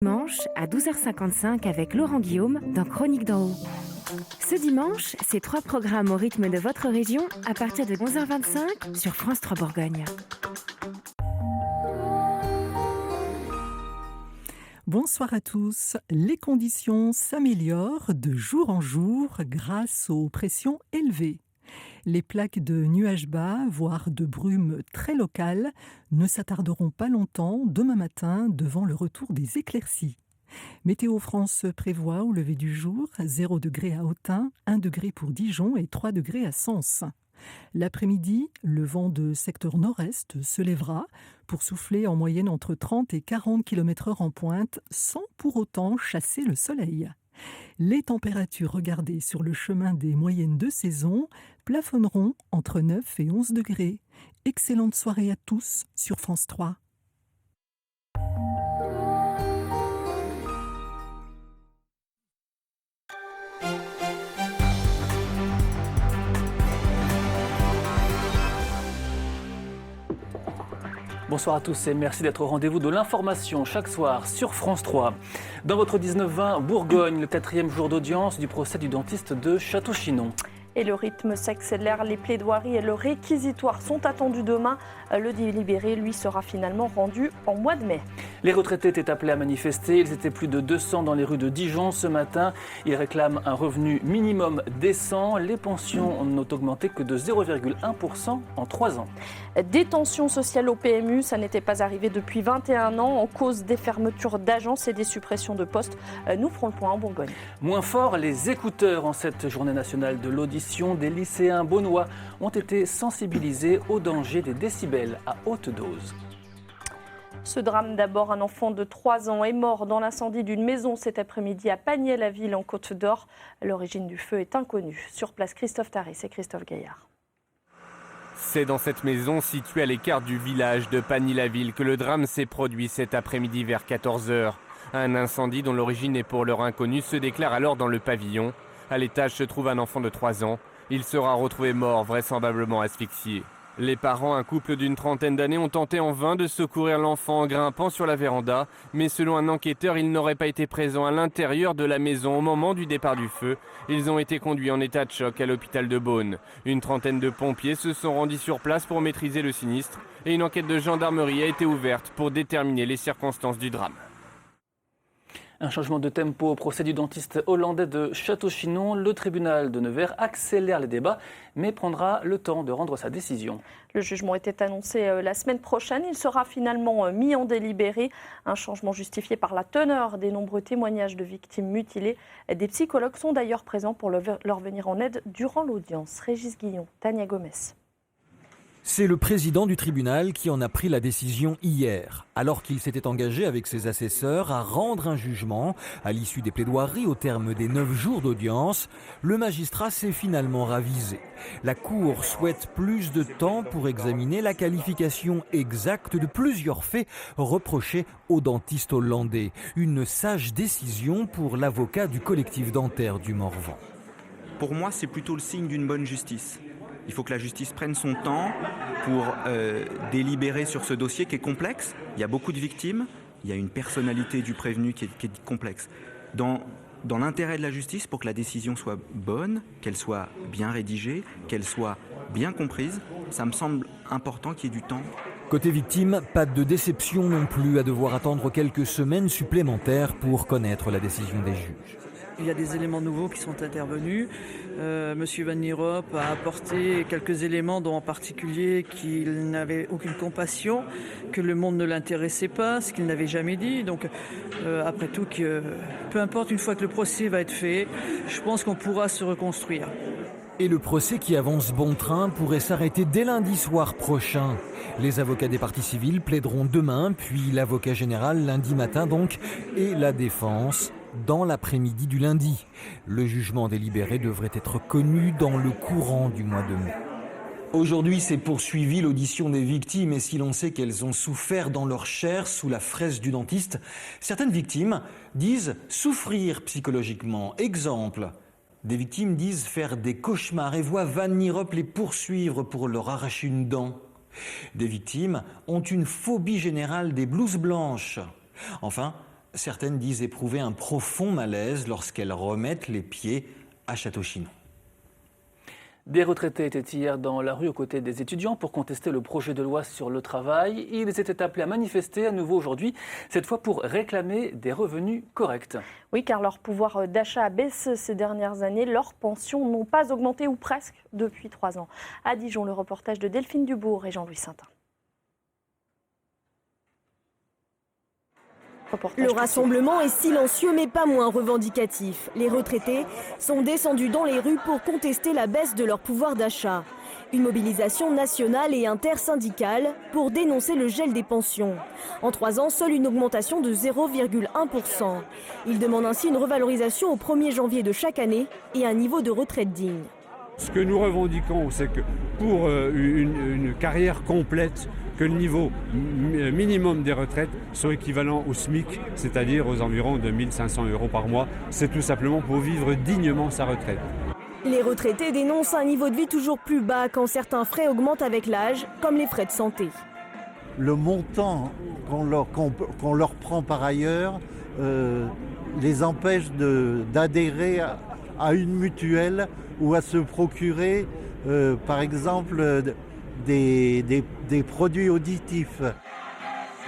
Dimanche à 12h55 avec Laurent Guillaume dans Chronique d'en haut. Ce dimanche, c'est 3 programmes au rythme de votre région à partir de 11h25 sur France 3 Bourgogne. Bonsoir à tous. Les conditions s'améliorent de jour en jour grâce aux pressions élevées. Les plaques de nuages bas, voire de brumes très locales, ne s'attarderont pas longtemps demain matin devant le retour des éclaircies. Météo France prévoit au lever du jour 0 degré à Autun, 1 degré pour Dijon et 3 degrés à Sens. L'après-midi, le vent de secteur nord-est se lèvera pour souffler en moyenne entre 30 et 40 km/h en pointe sans pour autant chasser le soleil. Les températures regardées sur le chemin des moyennes de saison plafonneront entre 9 et 11 degrés. Excellente soirée à tous sur France 3. Bonsoir à tous et merci d'être au rendez-vous de l'information chaque soir sur France 3. Dans votre 19-20, Bourgogne, le 4e jour d'audience du procès du dentiste de Château-Chinon. Et le rythme s'accélère, les plaidoiries et le réquisitoire sont attendus demain. Le délibéré, lui, sera finalement rendu en mois de mai. Les retraités étaient appelés à manifester. Ils étaient plus de 200 dans les rues de Dijon ce matin. Ils réclament un revenu minimum décent. Les pensions n'ont augmenté que de 0,1% en 3 ans. Des tensions sociales au PMU, ça n'était pas arrivé depuis 21 ans en cause des fermetures d'agences et des suppressions de postes. Nous ferons le point en Bourgogne. Moins fort, les écouteurs en cette journée nationale de l'audition. Des lycéens beaunois ont été sensibilisés au danger des décibels à haute dose. Ce drame d'abord, un enfant de 3 ans est mort dans l'incendie d'une maison cet après-midi à Pagny-la-Ville en Côte d'Or. L'origine du feu est inconnue. Sur place, Christophe Tarris et Christophe Gaillard. C'est dans cette maison située à l'écart du village de Pagny-la-Ville que le drame s'est produit cet après-midi vers 14h. Un incendie dont l'origine est pour l'heure inconnue se déclare alors dans le pavillon. À l'étage se trouve un enfant de 3 ans. Il sera retrouvé mort, vraisemblablement asphyxié. Les parents, un couple d'une trentaine d'années, ont tenté en vain de secourir l'enfant en grimpant sur la véranda. Mais selon un enquêteur, il n'aurait pas été présent à l'intérieur de la maison au moment du départ du feu. Ils ont été conduits en état de choc à l'hôpital de Beaune. Une trentaine de pompiers se sont rendus sur place pour maîtriser le sinistre. Et une enquête de gendarmerie a été ouverte pour déterminer les circonstances du drame. Un changement de tempo au procès du dentiste hollandais de Château-Chinon. Le tribunal de Nevers accélère les débats, mais prendra le temps de rendre sa décision. Le jugement était annoncé la semaine prochaine. Il sera finalement mis en délibéré. Un changement justifié par la teneur des nombreux témoignages de victimes mutilées. Des psychologues sont d'ailleurs présents pour leur venir en aide durant l'audience. Régis Guillon, Tania Gomez. C'est le président du tribunal qui en a pris la décision hier, alors qu'il s'était engagé avec ses assesseurs à rendre un jugement. À l'issue des plaidoiries au terme des 9 jours d'audience, le magistrat s'est finalement ravisé. La Cour souhaite plus de temps pour examiner la qualification exacte de plusieurs faits reprochés au dentiste hollandais. Une sage décision pour l'avocat du collectif dentaire du Morvan. Pour moi, c'est plutôt le signe d'une bonne justice. Il faut que la justice prenne son temps pour délibérer sur ce dossier qui est complexe. Il y a beaucoup de victimes, il y a une personnalité du prévenu qui est complexe. Dans l'intérêt de la justice, pour que la décision soit bonne, qu'elle soit bien rédigée, qu'elle soit bien comprise, ça me semble important qu'il y ait du temps. Côté victime, pas de déception non plus à devoir attendre quelques semaines supplémentaires pour connaître la décision des juges. Il y a des éléments nouveaux qui sont intervenus. Monsieur Van Nierop a apporté quelques éléments, dont en particulier qu'il n'avait aucune compassion, que le monde ne l'intéressait pas, ce qu'il n'avait jamais dit. Donc, après tout, peu importe, une fois que le procès va être fait, je pense qu'on pourra se reconstruire. Et le procès qui avance bon train pourrait s'arrêter dès lundi soir prochain. Les avocats des parties civiles plaideront demain, puis l'avocat général lundi matin donc, et la défense dans l'après-midi du lundi. Le jugement délibéré devrait être connu dans le courant du mois de mai. Aujourd'hui s'est poursuivie l'audition des victimes et si l'on sait qu'elles ont souffert dans leur chair sous la fraise du dentiste, certaines victimes disent souffrir psychologiquement. Exemple, des victimes disent faire des cauchemars et voient Van Nierop les poursuivre pour leur arracher une dent. Des victimes ont une phobie générale des blouses blanches. Enfin, Certaines disent éprouver un profond malaise lorsqu'elles remettent les pieds à Château-Chinon. Des retraités étaient hier dans la rue aux côtés des étudiants pour contester le projet de loi sur le travail. Ils étaient appelés à manifester à nouveau aujourd'hui, cette fois pour réclamer des revenus corrects. Oui, car leur pouvoir d'achat a baissé ces dernières années. Leurs pensions n'ont pas augmenté, ou presque, depuis 3 ans. À Dijon, le reportage de Delphine Dubourg et Jean-Louis Saintin. Le rassemblement est silencieux mais pas moins revendicatif. Les retraités sont descendus dans les rues pour contester la baisse de leur pouvoir d'achat. Une mobilisation nationale et intersyndicale pour dénoncer le gel des pensions. En 3 ans, seule une augmentation de 0,1%. Ils demandent ainsi une revalorisation au 1er janvier de chaque année et un niveau de retraite digne. Ce que nous revendiquons, c'est que pour une carrière complète, que le niveau minimum des retraites soit équivalent au SMIC, c'est-à-dire aux environs de 1 500 € par mois. C'est tout simplement pour vivre dignement sa retraite. Les retraités dénoncent un niveau de vie toujours plus bas quand certains frais augmentent avec l'âge, comme les frais de santé. Le montant qu'on leur prend par ailleurs les empêche d'adhérer à une mutuelle ou à se procurer, par exemple, des produits auditifs.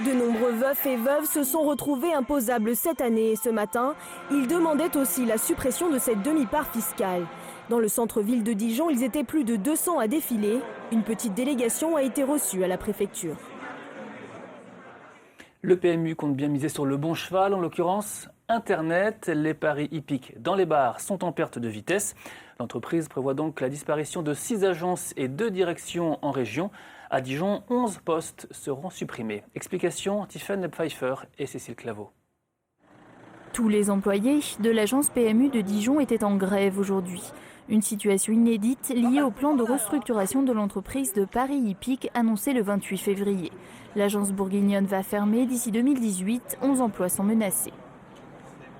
De nombreux veufs et veuves se sont retrouvés imposables cette année et ce matin, ils demandaient aussi la suppression de cette demi-part fiscale. Dans le centre-ville de Dijon, ils étaient plus de 200 à défiler. Une petite délégation a été reçue à la préfecture. Le PMU compte bien miser sur le bon cheval, en l'occurrence Internet. Les paris hippiques dans les bars sont en perte de vitesse. L'entreprise prévoit donc la disparition de 6 agences et 2 directions en région. À Dijon, 11 postes seront supprimés. Explication, Tiffany Pfeiffer et Cécile Claveau. Tous les employés de l'agence PMU de Dijon étaient en grève aujourd'hui. Une situation inédite liée au plan de restructuration de l'entreprise de Paris Hippique annoncé le 28 février. L'agence bourguignonne va fermer d'ici 2018. 11 emplois sont menacés.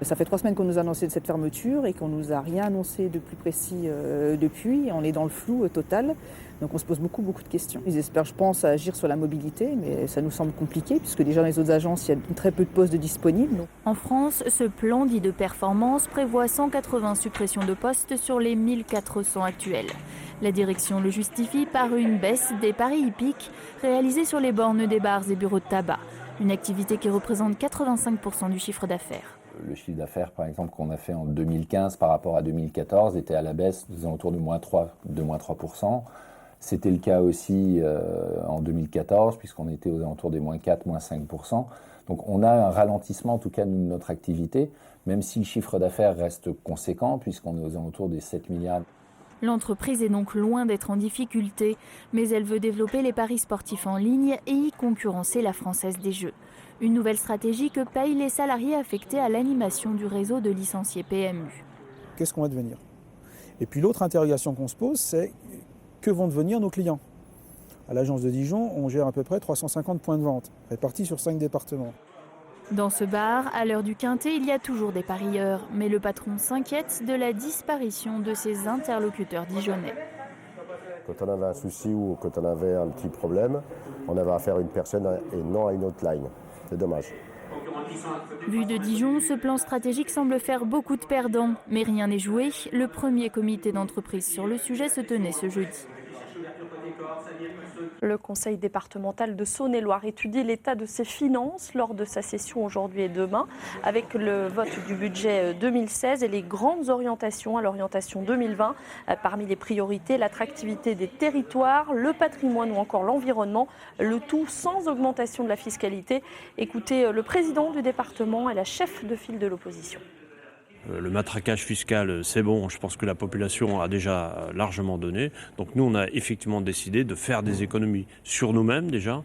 Ça fait 3 semaines qu'on nous a annoncé de cette fermeture et qu'on ne nous a rien annoncé de plus précis depuis. On est dans le flou total, donc on se pose beaucoup de questions. Ils espèrent, je pense, agir sur la mobilité, mais ça nous semble compliqué puisque déjà dans les autres agences, il y a très peu de postes disponibles. En France, ce plan dit de performance prévoit 180 suppressions de postes sur les 1400 actuels. La direction le justifie par une baisse des paris hippiques réalisés sur les bornes des bars et bureaux de tabac. Une activité qui représente 85% du chiffre d'affaires. Le chiffre d'affaires, par exemple, qu'on a fait en 2015 par rapport à 2014 était à la baisse aux alentours de moins 3%. C'était le cas aussi en 2014, puisqu'on était aux alentours des moins 4, moins 5%. Donc on a un ralentissement, en tout cas, de notre activité, même si le chiffre d'affaires reste conséquent, puisqu'on est aux alentours des 7 milliards. L'entreprise est donc loin d'être en difficulté, mais elle veut développer les paris sportifs en ligne et y concurrencer la Française des Jeux. Une nouvelle stratégie que payent les salariés affectés à l'animation du réseau de licenciés PMU. Qu'est-ce qu'on va devenir ? Et puis l'autre interrogation qu'on se pose, c'est que vont devenir nos clients ? À l'agence de Dijon, on gère à peu près 350 points de vente, répartis sur 5 départements. Dans ce bar, à l'heure du quintet, il y a toujours des parieurs, mais le patron s'inquiète de la disparition de ses interlocuteurs dijonnais. Quand on avait un souci ou quand on avait un petit problème, on avait affaire à une personne et non à une autre line. C'est dommage. Vu de Dijon, ce plan stratégique semble faire beaucoup de perdants. Mais rien n'est joué. Le premier comité d'entreprise sur le sujet se tenait ce jeudi. Le conseil départemental de Saône-et-Loire étudie l'état de ses finances lors de sa session aujourd'hui et demain, avec le vote du budget 2016 et les grandes orientations à l'orientation 2020. Parmi les priorités, l'attractivité des territoires, le patrimoine ou encore l'environnement, le tout sans augmentation de la fiscalité. Écoutez le président du département et la chef de file de l'opposition. Le matraquage fiscal, c'est bon, je pense que la population a déjà largement donné. Donc nous, on a effectivement décidé de faire des économies sur nous-mêmes déjà,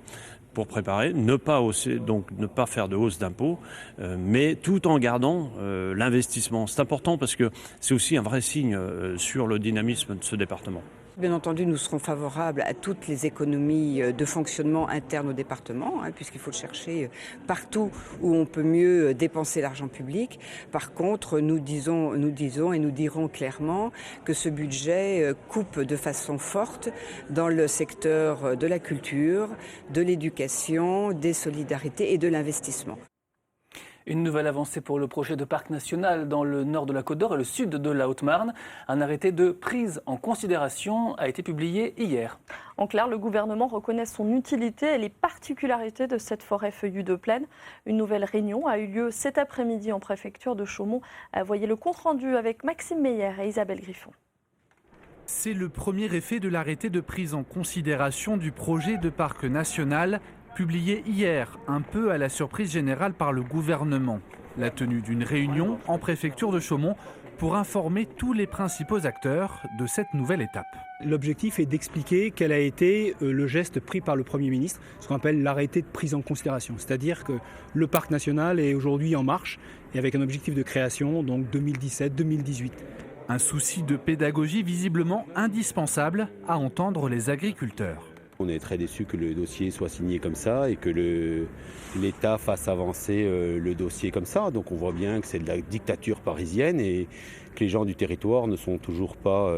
pour préparer, ne pas faire de hausse d'impôts, mais tout en gardant l'investissement. C'est important parce que c'est aussi un vrai signe sur le dynamisme de ce département. Bien entendu, nous serons favorables à toutes les économies de fonctionnement interne au département, puisqu'il faut le chercher partout où on peut mieux dépenser l'argent public. Par contre, nous disons et nous dirons clairement que ce budget coupe de façon forte dans le secteur de la culture, de l'éducation, des solidarités et de l'investissement. Une nouvelle avancée pour le projet de parc national dans le nord de la Côte d'Or et le sud de la Haute-Marne. Un arrêté de prise en considération a été publié hier. En clair, le gouvernement reconnaît son utilité et les particularités de cette forêt feuillue de plaine. Une nouvelle réunion a eu lieu cet après-midi en préfecture de Chaumont. Voyez le compte-rendu avec Maxime Meyer et Isabelle Griffon. C'est le premier effet de l'arrêté de prise en considération du projet de parc national publié hier, un peu à la surprise générale par le gouvernement. La tenue d'une réunion en préfecture de Chaumont pour informer tous les principaux acteurs de cette nouvelle étape. L'objectif est d'expliquer quel a été le geste pris par le Premier ministre, ce qu'on appelle l'arrêté de prise en considération. C'est-à-dire que le parc national est aujourd'hui en marche et avec un objectif de création, donc 2017-2018. Un souci de pédagogie visiblement indispensable à entendre les agriculteurs. On est très déçus que le dossier soit signé comme ça et que l'État fasse avancer le dossier comme ça. Donc on voit bien que c'est de la dictature parisienne et que les gens du territoire ne sont toujours pas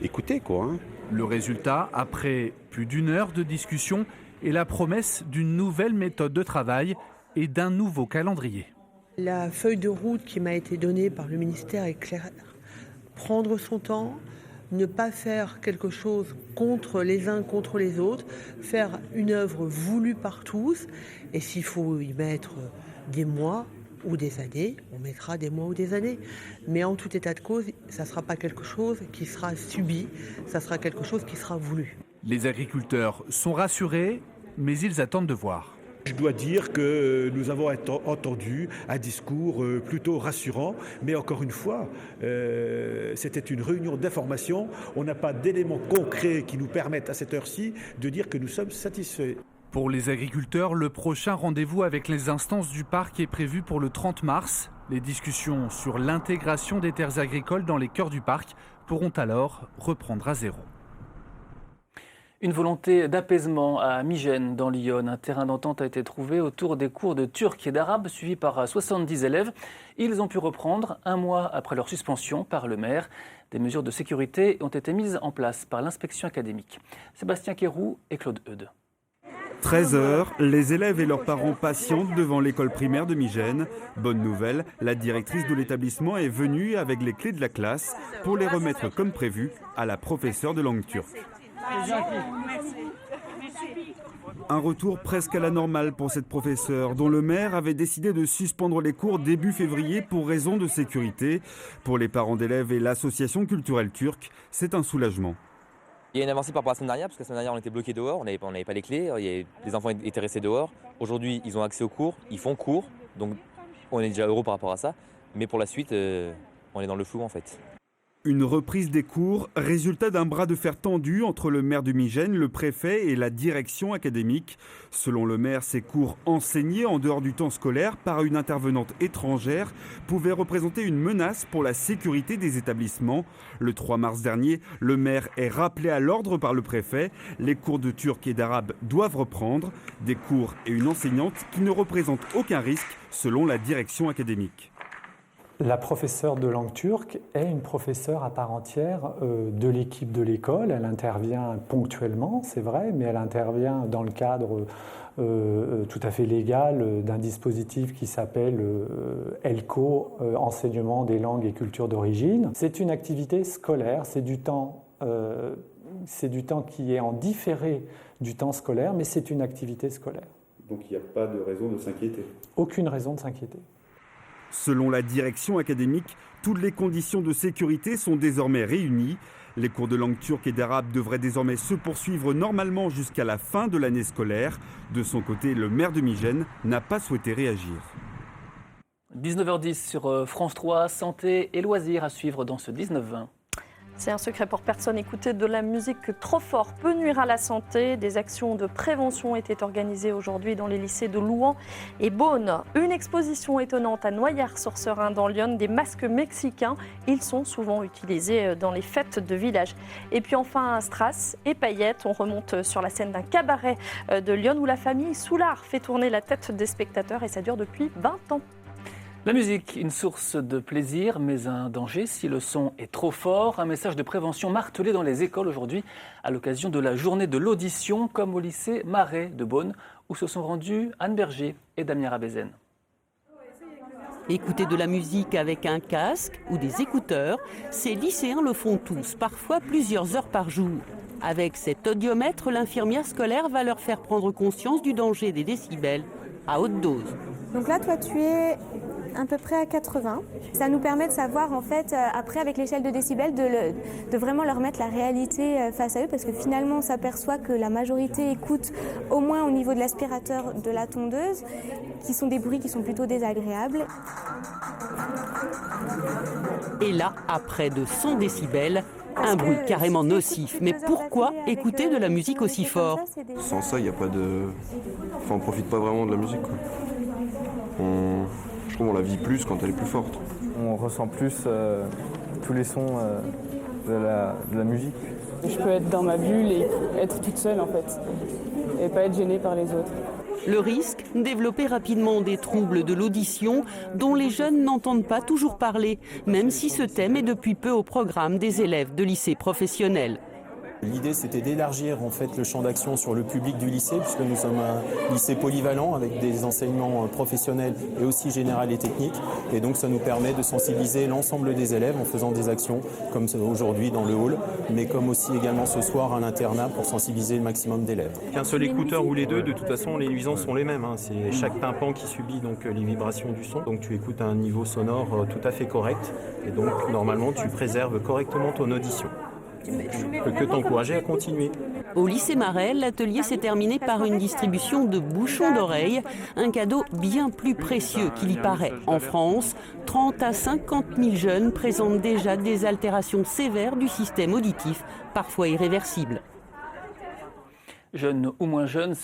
écoutés, quoi. Le résultat, après plus d'une heure de discussion, est la promesse d'une nouvelle méthode de travail et d'un nouveau calendrier. La feuille de route qui m'a été donnée par le ministère est claire. Prendre son temps, ne pas faire quelque chose contre les uns, contre les autres, faire une œuvre voulue par tous, et s'il faut y mettre des mois ou des années, on mettra des mois ou des années. Mais en tout état de cause, ça ne sera pas quelque chose qui sera subi, ça sera quelque chose qui sera voulu. Les agriculteurs sont rassurés, mais ils attendent de voir. Je dois dire que nous avons entendu un discours plutôt rassurant, mais encore une fois, c'était une réunion d'information. On n'a pas d'éléments concrets qui nous permettent à cette heure-ci de dire que nous sommes satisfaits. Pour les agriculteurs, le prochain rendez-vous avec les instances du parc est prévu pour le 30 mars. Les discussions sur l'intégration des terres agricoles dans les cœurs du parc pourront alors reprendre à zéro. Une volonté d'apaisement à Migène, dans l'Yonne. Un terrain d'entente a été trouvé autour des cours de turc et d'arabe suivis par 70 élèves. Ils ont pu reprendre un mois après leur suspension par le maire. Des mesures de sécurité ont été mises en place par l'inspection académique. Sébastien Quéroux et Claude Eudes. 13h, les élèves et leurs parents patientent devant l'école primaire de Migène. Bonne nouvelle, la directrice de l'établissement est venue avec les clés de la classe pour les remettre comme prévu à la professeure de langue turque. Un retour presque à la normale pour cette professeure dont le maire avait décidé de suspendre les cours début février pour raison de sécurité. Pour les parents d'élèves et l'association culturelle turque, c'est un soulagement. Il y a une avancée par rapport à la semaine dernière, parce que la semaine dernière on était bloqués dehors, on n'avait pas les clés, les enfants étaient restés dehors. Aujourd'hui ils ont accès aux cours, ils font cours, donc on est déjà heureux par rapport à ça. Mais pour la suite, on est dans le flou en fait. Une reprise des cours, résultat d'un bras de fer tendu entre le maire de Migène, le préfet et la direction académique. Selon le maire, ces cours enseignés en dehors du temps scolaire par une intervenante étrangère pouvaient représenter une menace pour la sécurité des établissements. Le 3 mars dernier, le maire est rappelé à l'ordre par le préfet. Les cours de turc et d'arabe doivent reprendre. Des cours et une enseignante qui ne représentent aucun risque selon la direction académique. La professeure de langue turque est une professeure à part entière de l'équipe de l'école. Elle intervient ponctuellement, c'est vrai, mais elle intervient dans le cadre tout à fait légal d'un dispositif qui s'appelle ELCO, Enseignement des langues et cultures d'origine. C'est une activité scolaire, c'est du temps qui est en différé du temps scolaire, mais c'est une activité scolaire. Donc il n'y a pas de raison de s'inquiéter? Aucune raison de s'inquiéter. Selon la direction académique, toutes les conditions de sécurité sont désormais réunies. Les cours de langue turque et d'arabe devraient désormais se poursuivre normalement jusqu'à la fin de l'année scolaire. De son côté, le maire de Migène n'a pas souhaité réagir. 19h10 sur France 3, santé et loisirs à suivre dans ce 19-20. C'est un secret pour personne, écouter de la musique trop fort peut nuire à la santé. Des actions de prévention étaient organisées aujourd'hui dans les lycées de Louhans et Beaune. Une exposition étonnante à Noyères-sur-Serein dans l'Yonne, des masques mexicains. Ils sont souvent utilisés dans les fêtes de village. Et puis enfin, strass et paillettes. On remonte sur la scène d'un cabaret de Lyon où la famille Soulard fait tourner la tête des spectateurs et ça dure depuis 20 ans. La musique, une source de plaisir, mais un danger si le son est trop fort. Un message de prévention martelé dans les écoles aujourd'hui à l'occasion de la journée de l'audition, comme au lycée Marais de Beaune, où se sont rendus Anne Berger et Damien Rabézen. Écouter de la musique avec un casque ou des écouteurs, ces lycéens le font tous, parfois plusieurs heures par jour. Avec cet audiomètre, l'infirmière scolaire va leur faire prendre conscience du danger des décibels à haute dose. Donc là, toi, tu es à peu près à 80. Ça nous permet de savoir, en fait, après, avec l'échelle de décibels, de vraiment leur mettre la réalité face à eux, parce que finalement, on s'aperçoit que la majorité écoute au moins au niveau de l'aspirateur de la tondeuse, qui sont des bruits qui sont plutôt désagréables. Et là, à près de 100 décibels, un bruit carrément nocif. Mais pourquoi écouter de la musique aussi fort? Sans ça, il n'y a pas de... Enfin, on profite pas vraiment de la musique, quoi. Je trouve qu'on la vit plus quand elle est plus forte. On ressent plus tous les sons de la musique. Je peux être dans ma bulle et être toute seule, en fait, et pas être gênée par les autres. Le risque, développer rapidement des troubles de l'audition dont les jeunes n'entendent pas toujours parler, même si ce thème est depuis peu au programme des élèves de lycée professionnel. L'idée, c'était d'élargir en fait le champ d'action sur le public du lycée, puisque nous sommes un lycée polyvalent avec des enseignements professionnels et aussi général et technique. Et donc, ça nous permet de sensibiliser l'ensemble des élèves en faisant des actions comme aujourd'hui dans le hall, mais comme aussi également ce soir à l'internat pour sensibiliser le maximum d'élèves. Qu'un seul écouteur ou les deux, de toute façon, les nuisances sont les mêmes. C'est chaque tympan qui subit donc les vibrations du son. Donc, tu écoutes à un niveau sonore tout à fait correct. Et donc, normalement, tu préserves correctement ton audition. Je ne peux que t'encourager à continuer. Au lycée Marel, l'atelier s'est terminé par une distribution de bouchons d'oreilles, un cadeau bien plus précieux qu'il y paraît. En France, 30 à 50 000 jeunes présentent déjà des altérations sévères du système auditif, parfois irréversibles. Jeunes ou moins jeunes,